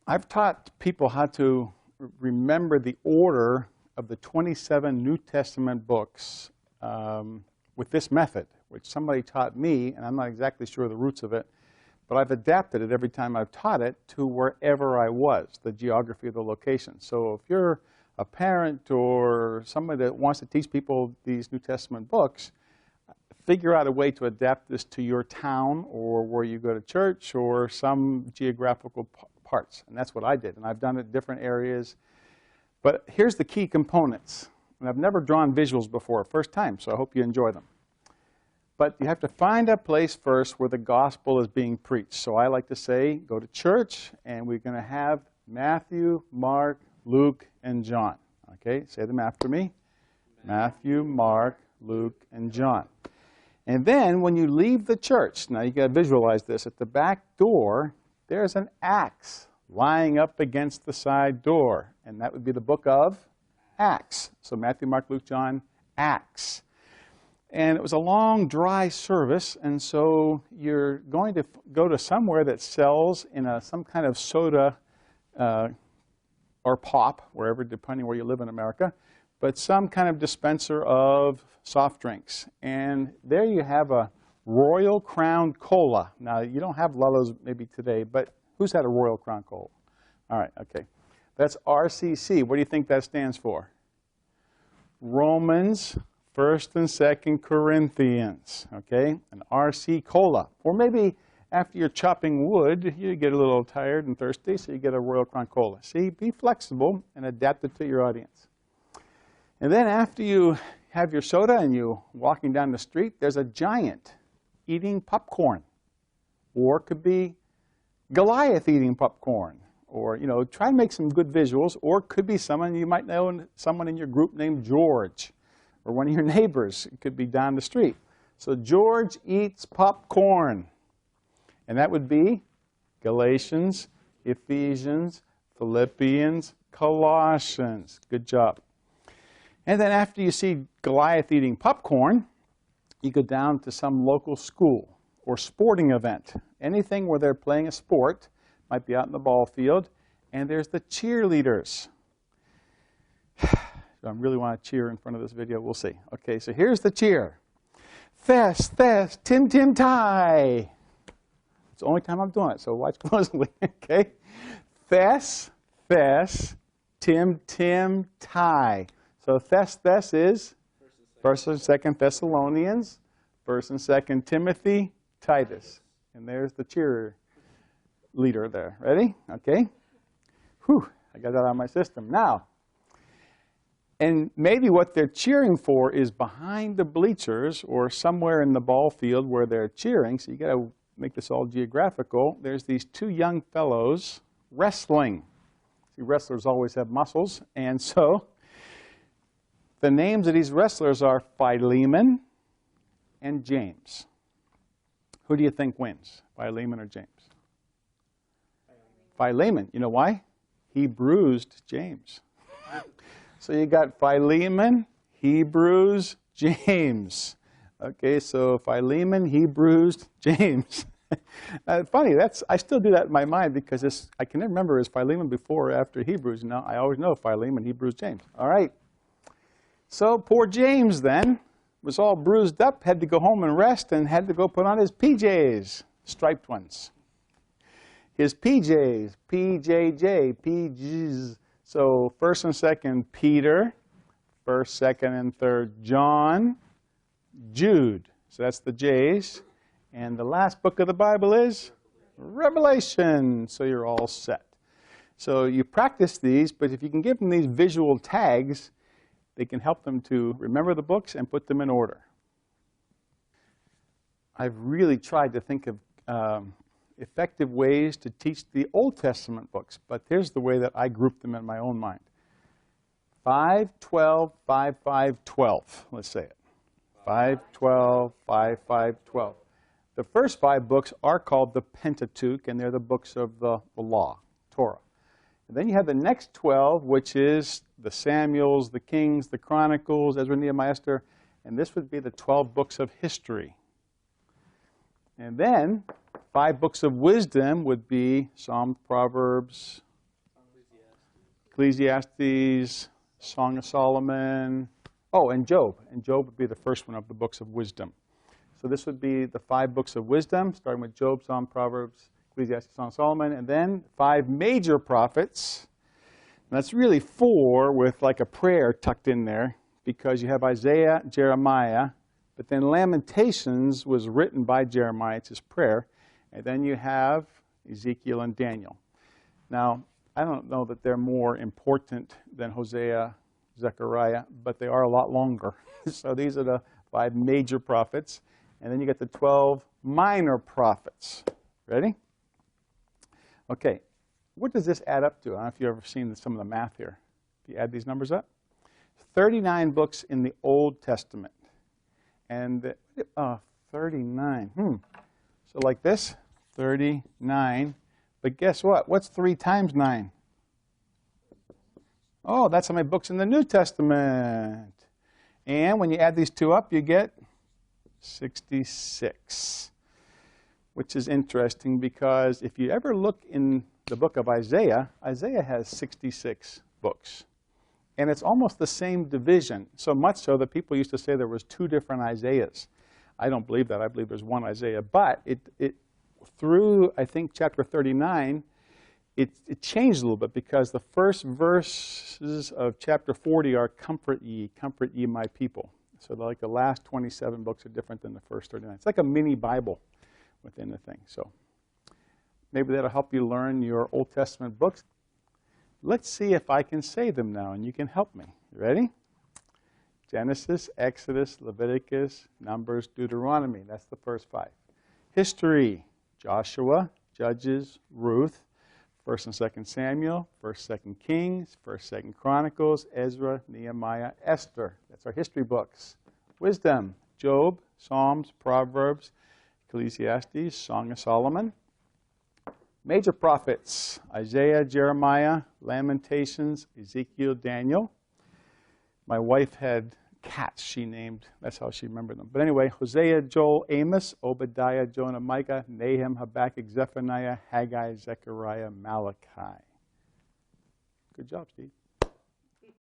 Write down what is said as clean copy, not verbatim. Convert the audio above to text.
I've taught people how to remember the order of the 27 New Testament books with this method, which somebody taught me, and I'm not exactly sure the roots of it, but I've adapted it every time I've taught it to wherever I was, the geography of the location. So if you're a parent or somebody that wants to teach people these New Testament books, figure out a way to adapt this to your town or where you go to church or some geographical parts. And that's what I did. And I've done it in different areas. But here's the key components. And I've never drawn visuals before, first time, so I hope you enjoy them. But you have to find a place first where the gospel is being preached. So I like to say, go to church, and we're going to have Matthew, Mark, Luke, and John. Okay, say them after me. Matthew, Mark, Luke, and John. And then when you leave the church, now you got to visualize this, at the back door, there's an axe lying up against the side door. And that would be the book of Acts. So Matthew, Mark, Luke, John, Acts. And it was a long, dry service, and so you're going to go to somewhere that sells in some kind of soda or pop, wherever, depending where you live in America, but some kind of dispenser of soft drinks. And there you have a Royal Crown Cola. Now, you don't have Lullos maybe today, but who's had a Royal Crown Cola? All right, okay. That's RCC. What do you think that stands for? Romans, 1st and 2nd Corinthians, okay? An RC Cola. Or maybe after you're chopping wood, you get a little tired and thirsty, so you get a Royal Crown Cola. See, be flexible and adapt it to your audience. And then after you have your soda and you're walking down the street, there's a giant eating popcorn. Or it could be Goliath eating popcorn. Or, you know, try and make some good visuals. Or it could be someone, you might know someone in your group named George. Or one of your neighbors. It could be down the street. So George eats popcorn. And that would be Galatians, Ephesians, Philippians, Colossians. Good job. And then after you see Goliath eating popcorn, you go down to some local school or sporting event. Anything where they're playing a sport, might be out in the ball field, and there's the cheerleaders. I really want to cheer in front of this video. We'll see. Okay, so here's the cheer. Thess, Thess, Tim, Tim, Tie. It's the only time I'm doing it, so watch closely. Okay? Thess, Thess, Tim, Tim, Tie. So Thess, Thess is 1st and 2nd Thessalonians, 1st and 2nd Timothy, Titus. And there's the cheer leader there. Ready? Okay? Whew, I got that out of my system. Now, and maybe what they're cheering for is behind the bleachers or somewhere in the ball field where they're cheering. So you got to make this all geographical. There's these two young fellows wrestling. See, wrestlers always have muscles. And so the names of these wrestlers are Philemon and James. Who do you think wins, Philemon or James? Philemon. You know why? He bruised James. So you got Philemon, Hebrews, James. Okay, so Philemon, Hebrews, James. Funny, I still do that in my mind because I can never remember is Philemon before or after Hebrews. No, I always know Philemon, Hebrews, James. All right. So poor James then was all bruised up, had to go home and rest, and had to go put on his PJs, striped ones. His PJs, PJJ, PJs. So 1st and 2nd Peter, 1st, 2nd, and 3rd John, Jude. So that's the J's. And the last book of the Bible is Revelation. So you're all set. So you practice these, but if you can give them these visual tags, they can help them to remember the books and put them in order. I've really tried to think of effective ways to teach the Old Testament books, but here's the way that I group them in my own mind. 5, 12, 5, 5, 12. Let's say it. 5, 12, 5, 5, 12. The first 5 books are called the Pentateuch, and they're the books of the law, Torah. And then you have the next 12, which is the Samuels, the Kings, the Chronicles, Ezra, Nehemiah, Esther, and this would be the 12 books of history. And then 5 books of wisdom would be Psalms, Proverbs, Ecclesiastes, Song of Solomon. Oh, and Job. And Job would be the first one of the books of wisdom. So this would be the 5 books of wisdom, starting with Job, Psalm, Proverbs, Ecclesiastes, Song of Solomon, and then 5 major prophets. And that's really 4 with like a prayer tucked in there, because you have Isaiah, Jeremiah, but then Lamentations was written by Jeremiah. It's his prayer. And then you have Ezekiel and Daniel. Now, I don't know that they're more important than Hosea, Zechariah, but they are a lot longer. So these are the 5 major prophets. And then you get the 12 minor prophets. Ready? Okay. What does this add up to? I don't know if you've ever seen some of the math here. If you add these numbers up. 39 books in the Old Testament. And 39. So like this, 39. But guess what? What's 3 times 9? Oh, that's how many books in the New Testament. And when you add these 2 up, you get 66. Which is interesting because if you ever look in the book of Isaiah, Isaiah has 66 books. And it's almost the same division, so much so that people used to say there was 2 different Isaiahs. I don't believe that. I believe there's one Isaiah. But through, I think, chapter 39, it changed a little bit because the first verses of chapter 40 are comfort ye, my people. So like the last 27 books are different than the first 39. It's like a mini Bible within the thing. So maybe that'll help you learn your Old Testament books. Let's see if I can say them now, and you can help me. You ready? Genesis, Exodus, Leviticus, Numbers, Deuteronomy. That's the first 5. History, Joshua, Judges, Ruth, 1st and 2nd Samuel, 1st, 2nd Kings, 1st, 2nd Chronicles, Ezra, Nehemiah, Esther. That's our history books. Wisdom, Job, Psalms, Proverbs, Ecclesiastes, Song of Solomon. Major prophets, Isaiah, Jeremiah, Lamentations, Ezekiel, Daniel. My wife had cats she named. That's how she remembered them. But anyway, Hosea, Joel, Amos, Obadiah, Jonah, Micah, Nahum, Habakkuk, Zephaniah, Haggai, Zechariah, Malachi. Good job, Steve.